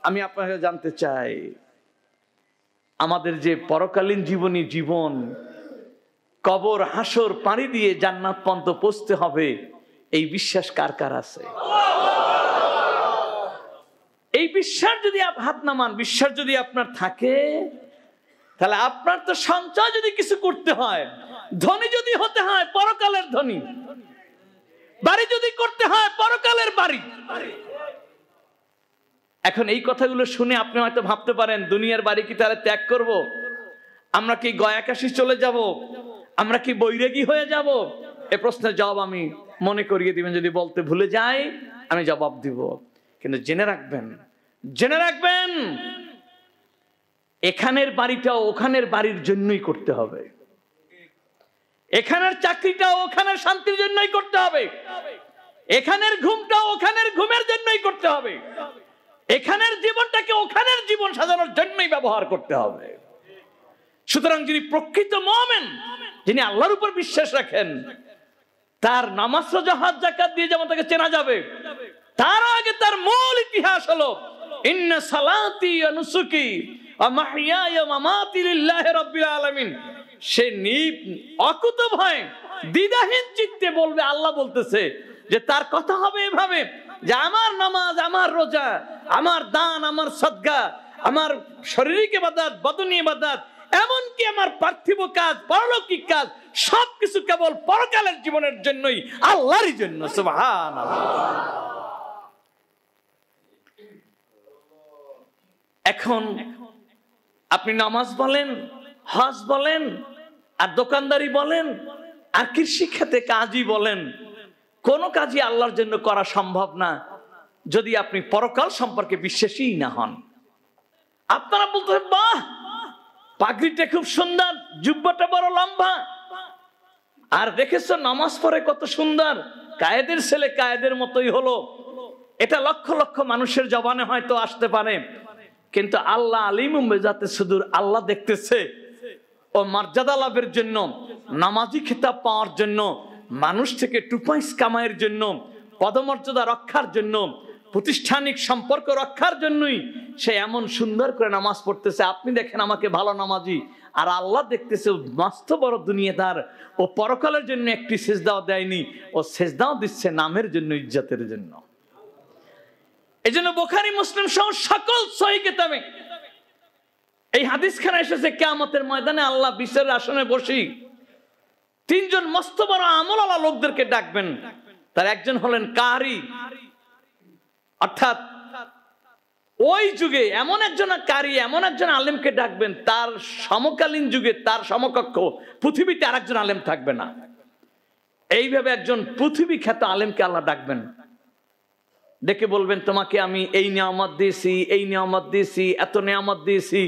আমি আপনাকে জানতে চাই, আমাদের যে পরকালীন জীবন, কবর হাসর পাড়ি দিয়ে জান্নাত পর্যন্ত পৌঁছতে হবে, এই বিশ্বাস কার কার আছে? এই বিশ্বাস যদি হাত নামান, বিশ্বাস যদি আপনার থাকে, তাহলে আপনার তো সঞ্চয় যদি কিছু করতে হয়, ধনী যদি হতে হয় পরকালের ধনী, বাড়ি যদি করতে হয় পরকালের বাড়ি। এখন এই কথাগুলো শুনে আপনি হয়তো ভাবতে পারেন, দুনিয়ার বাড়ি কি তাহলে ত্যাগ করব? আমরা কি গয়াকাশি চলে যাব? আমরা কি বৈরাগী হয়ে যাব? এই প্রশ্নের জবাব আমি মনে করিয়ে দিবেন, যদি বলতে ভুলে যাই আমি জবাব দিব। কিন্তু জেনে রাখবেন এখানের বাড়িটাও ওখানের বাড়ির জন্যই করতে হবে, এখানের চাকরিটাও ওখানের শান্তির জন্যই করতে হবে, এখানের ঘুমটাও ওখানের ঘুমের জন্যই করতে হবে, এখানের জীবনটাকে ওখানের জীবন সাজানোর জন্যই ব্যবহার করতে হবে। সুতরাং যিনি প্রকৃত মুমিন, যিনি আল্লাহর উপর বিশ্বাস রাখেন, তার নামাজ রোজা হজ যাকাত দিয়ে যেমন তাকে চেনা যাবে, তার আগে তার মূল ইতিহাস হলো ইন্না সালাতি ওয়া নুসুকি ওয়া মাহইয়ায়া ওয়া মামাতি লিল্লাহি রাব্বিল আলামিন। সে অকুতভয় দ্বিধাহীন চিত্তে বলবে, আল্লাহ বলতেছে যে তার কথা হবে এভাবে যে আমার নামাজ, আমার রোজা, আমার দান, আমার সাদকা, আমার শারীরিক ইবাদত, বদনী ইবাদত, এমনকি আমার পার্থিব কাজ, পারলৌকিক কাজ, সবকিছু কেবল পরকালের জীবনের জন্যই, আল্লাহরই জন্য। সুবহানাল্লাহ। এখন আপনি নামাজ বলেন, হজ বলেন, আর দোকানদারি বলেন, আর কৃষি ক্ষেত্রে কাজই বলেন, কোন কাজই আল্লাহর জন্য করা সম্ভব না যদি আপনি পরকাল সম্পর্কে বিশ্বাসী না হন। আপনারা বলতে, বাহ, পাগড়িটা খুব সুন্দর, জুব্বাটা বড় লম্বা, আর দেখেছো নামাজ পড়ে কত সুন্দর, কায়েদের ছেলে কায়েদের মতোই হলো। এটা লক্ষ লক্ষ মানুষের জবানে হয়তো আসতে পারে, কিন্তু আল্লাহ আলিমুম বেজাতে সুদূর, আল্লাহ দেখতেছে ও মর্যাদা লাভের জন্য, নামাজি খেতাব পাওয়ার জন্য, মানুষ থেকে টুপাইস কামাইয়ের জন্য, পদমর্যাদা রক্ষার জন্য, প্রতিষ্ঠানিক সম্পর্ক রক্ষার জন্যই সে এমন সুন্দর করে নামাজ পড়তেছে। আপনি দেখেন আমাকে ভালো নামাজি, আর আল্লাহ দেখতেছে মস্ত বড় দুনিয়াদার, ও পরকালের জন্য একটি সেজদাও দেয়নি, ও সেজদাও দিচ্ছে নামের জন্য, ইজ্জতের জন্য। এই জন্য বুখারী মুসলিম সহ সকল সহিহ কিতাবে এই হাদিসখানা এসেছে, কিয়ামতের ময়দানে আল্লাহ বিচারের আসনে বসি তিনজন মস্ত বড় আমলওয়ালা লোকদেরকে ডাকবেন। তার একজন হলেন কারি, অর্থাৎ ওই যুগে এমন একজন কারি, এমন একজন আলেমকে ডাকবেন, তার সমকালীন যুগে তার সমকক্ষ পৃথিবীতে আর একজন আলেম থাকবে না। এইভাবে একজন পৃথিবী খ্যাত আলেমকে আল্লাহ ডাকবেন, ডেকে বলবেন, তোমাকে আমি এই নিয়ামত দিয়েছি, এই নিয়ামত দিয়েছি, এত নিয়ামত দিয়েছি,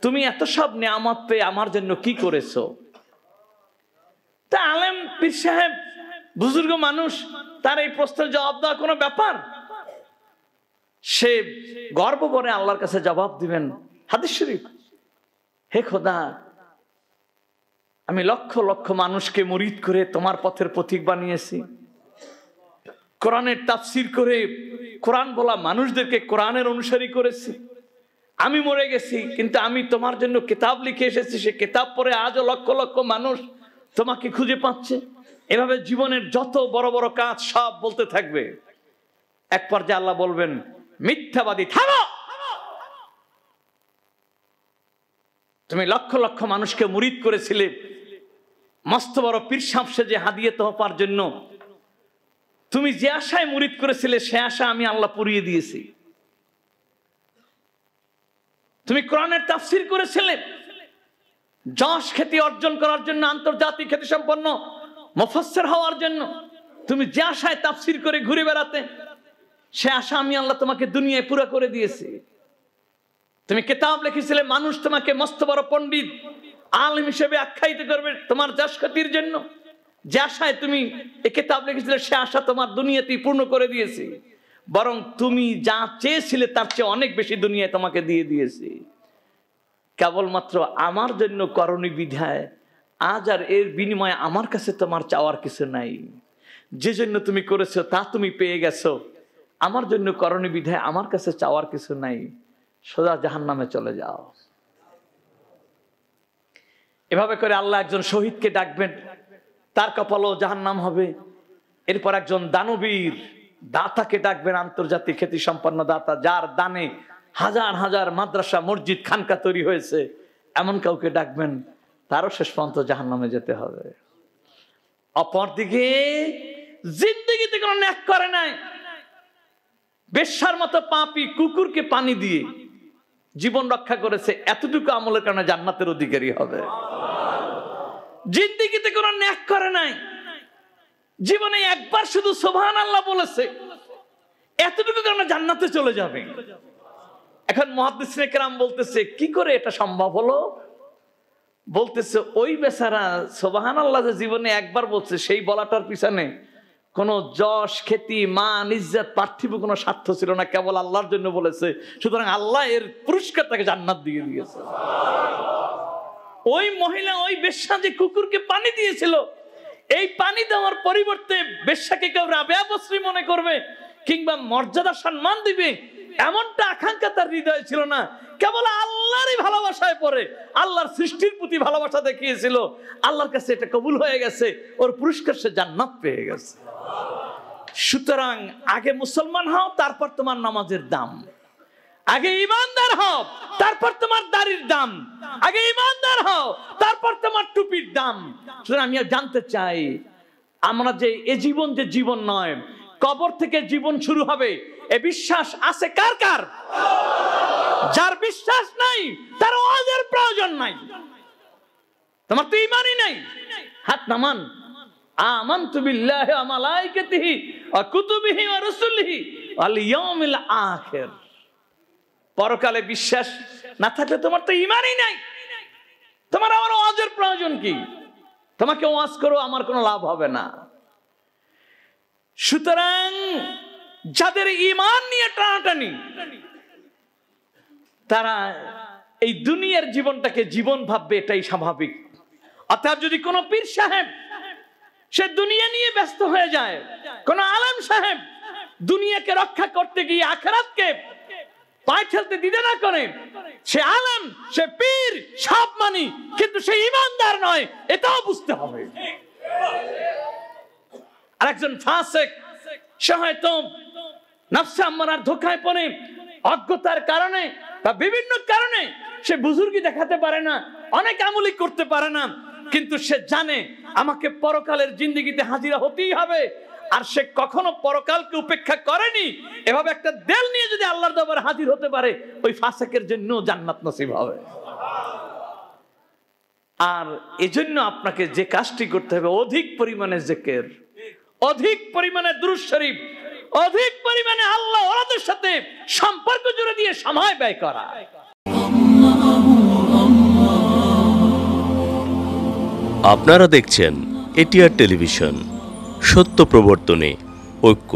তুমি এত সব নিয়ামত পেয়ে আমার জন্য কি করেছো? তা আলেম পীর সাহেব বুজুর্গ মানুষ, তার এই প্রশ্নের জবাব দেওয়া কোনো ব্যাপার? সে গর্ব করে আল্লাহর কাছে জবাব দিবেন, হাদিস শরীফ, হে খোদা, আমি লক্ষ লক্ষ মানুষকে মুরিদ করে তোমার পথের পথিক বানিয়েছি, কোরআনের তাফসীর করে কোরআন বলা মানুষদেরকে কোরআনের অনুসারী করেছি। আমি মরে গেছি, কিন্তু আমি তোমার জন্য কিতাব লিখে এসেছি, সে কিতাব পড়ে আজও লক্ষ লক্ষ মানুষ তোমাকে খুঁজে পাচ্ছে। এভাবে জীবনের যত বড় বড় কাজ সব বলতে থাকবে। এক পর্যায়ে আল্লাহ বলবেন, মিথ্যাবাদী, থামো, তুমি লক্ষ লক্ষ মানুষকে মুরিদ করেছিলে মস্ত বড় পীর সাহেব সেজে হাদিয়ে তোহফার জন্য, তুমি যে আশায় মুরিদ করেছিলে সে আশা আমি আল্লাহ পুরিয়ে দিয়েছি। তুমি কোরআনের তাফসীর করেছিলে যশ খ্যাতি অর্জন করার জন্য, আন্তর্জাতিক খ্যাতি সম্পন্ন মুফাসসির হওয়ার জন্য, তুমি যে আশায় তাফসীর করে ঘুরে বেড়াতে, সে আশা আমি আল্লাহ তোমাকে দুনিয়ায় পুরো করে দিয়েছি। তুমি কিতাব লিখেছিলে, মানুষ তোমাকে মস্ত বড় পণ্ডিত আলেম হিসেবে আখ্যায়িত করবে তোমার যশ খ্যাতির জন্য, যে আশায় তুমি এই কিতাব লিখেছিলে সে আশা তোমার দুনিয়াতেই পূর্ণ করে দিয়েছি। বরং তুমি যা চেয়েছিলে তার চেয়ে অনেক বেশি দুনিয়ায় তোমাকে দিয়ে দিয়েছি। কেবলমাত্র আমার জন্য করণী বিধায় আজ আর এর বিনিময়ে আমার কাছে তোমার চাওয়ার কিছু নাই। যে জন্য তুমি করেছো তা তুমি পেয়ে গেছো, আমার জন্য করণী বিধায় আমার কাছে চাওয়ার কিছু নাই, সোজা জাহান্নামে চলে যাও। এভাবে করে আল্লাহ একজন শহীদকে ডাকবেন, তার কপালও জাহান্নাম হবে। এরপর একজন দানবীর দাতাকে ডাকবেন, আন্তর্জাতিক খ্যাতি সম্পন্ন দাতা, যার দানে হাজার হাজার মাদ্রাসা মসজিদ খানকা তৈরি হয়েছে, এমন কাউকে ডাকবেন, তারও শেষ পর্যন্ত জাহান্নামে যেতে হবে। অপরদিকে জিন্দেগিতে কোনো ন্যাক করে নাই, বেশ্যার মতো পাপী কুকুরকে পানি দিয়ে জীবন রক্ষা করেছে, এতটুকু আমলের কারণে জান্নাতের অধিকারী হবে। জিন্দেগিতে কোনো ন্যাক করে নাই, জীবনে একবার শুধু সুবহানাল্লাহ বলেছে, এতটুকু কারণে জান্নাতে চলে যাবে। এখন মুহাদ্দিসিনে কেরাম বলতেছে কি করে এটা সম্ভব হলো? বলতেছে ওই বেচারা সুবহানাল্লাহ যে জীবনে একবার বলছে, সেই বলাটার পিছনে কোনো যশ খ্যাতি মান ইজ্জত পার্থিব কোনো স্বার্থ ছিল না, কেবল আল্লাহর জন্য বলেছে, সুতরাং আল্লাহ এর পুরস্কার তাকে জান্নাত দিয়ে দিয়েছে। ওই মহিলা, ওই বেশ্যা যে কুকুরকে পানি দিয়েছিল, এই পানি দেওয়ার পরিবর্তে বেশ্যাকে কেউ রাবেয়া বসরি মনে করবে কিংবা মর্যাদা সম্মান দিবে, এমনটা আকাঙ্ক্ষা তার হৃদয়ে ছিল না। কেবল আল্লাহরই ভালোবাসায় পড়ে আল্লাহর সৃষ্টির প্রতি ভালোবাসা দেখিয়েছিল, আল্লাহর কাছে এটা কবুল হয়ে গেছে, ওর পুরস্কার সে জান্নাত পেয়ে গেছে। সুতরাং আগে মুসলমান হও, তারপর তোমার নামাজের দাম। আগে ইমানদার হও, তারপর তোমার দাড়ির দাম। আগে ইমানদার হও, তারপর তোমার টুপির দাম। সুতরাং আমি জানতে চাই, আমরা যে এ জীবন যে জীবন নয়, কবর থেকে জীবন শুরু হবে, এ বিশ্বাস আছে কার কার? যার বিশ্বাস নাই তার ওয়াজের প্রয়োজন নাই। তোমার তো ঈমানই নাই, হাত নামান। আমানতু বিল্লাহি ওয়া মালাইকাতিহি ওয়া কুতুবিহি ওয়া রাসূলিহি ওয়াল ইয়াউমিল আখির। পরকালে বিশ্বাস না থাকলে তোমার তো ঈমানই নাই, তোমার আমার ওয়াজের প্রয়োজন কি? তোমাকে ওয়াজ করো, আমার কোনো লাভ হবে না। সুতরাং যাদের ঈমান নিয়ে টানাটানি, তারা এই দুনিয়ার জীবনটাকে জীবন ভাববে, এটাই স্বাভাবিক। অর্থাৎ যদি কোনো পীর সাহেব সে দুনিয়া নিয়ে ব্যস্ত হয়ে যায়, কোন আলেম সাহেব দুনিয়াকে রক্ষা করতে গিয়ে আখিরাতকে পায়ে ঠেলতে দ্বিধা না করে, সে আলেম, সে পীর, সব মানি, কিন্তু সে ঈমানদার নয়, এটাও বুঝতে হবে। আর একজন ফাসিক, সে হয়তো নফসে আম্মারার ধোঁকায় পড়ে, অজ্ঞতার কারণে বা বিভিন্ন কারণে সে বুজুর্গি দেখাতে পারে না, অনেক আমলি করতে পারে না, কিন্তু সে জানে আমাকে পরকালের জিন্দেগিতে হাজিরা হতেই হবে। আর সে কখনো পরকালকে উপেক্ষা করেনি, এভাবে একটা দিল নিয়ে যদি আল্লাহর দরবারে হাজির হতে পারে, ওই ফাসিকের জন্য জান্নাত নসিব হবে। আর এজন্য আপনাকে যে কাজটি করতে হবে, অধিক পরিমাণে জিকির, অধিক পরিমাণে দুরূদ শরীফ, অধিক পরিমাণে আল্লাহ ওয়ালাদের সাথে সম্পর্ক জুড়ে দিয়ে সময় ব্যয় করা। আপনারা দেখছেন এটিআর টেলিভিশন, সত্য প্রবর্তনে ঐক্য।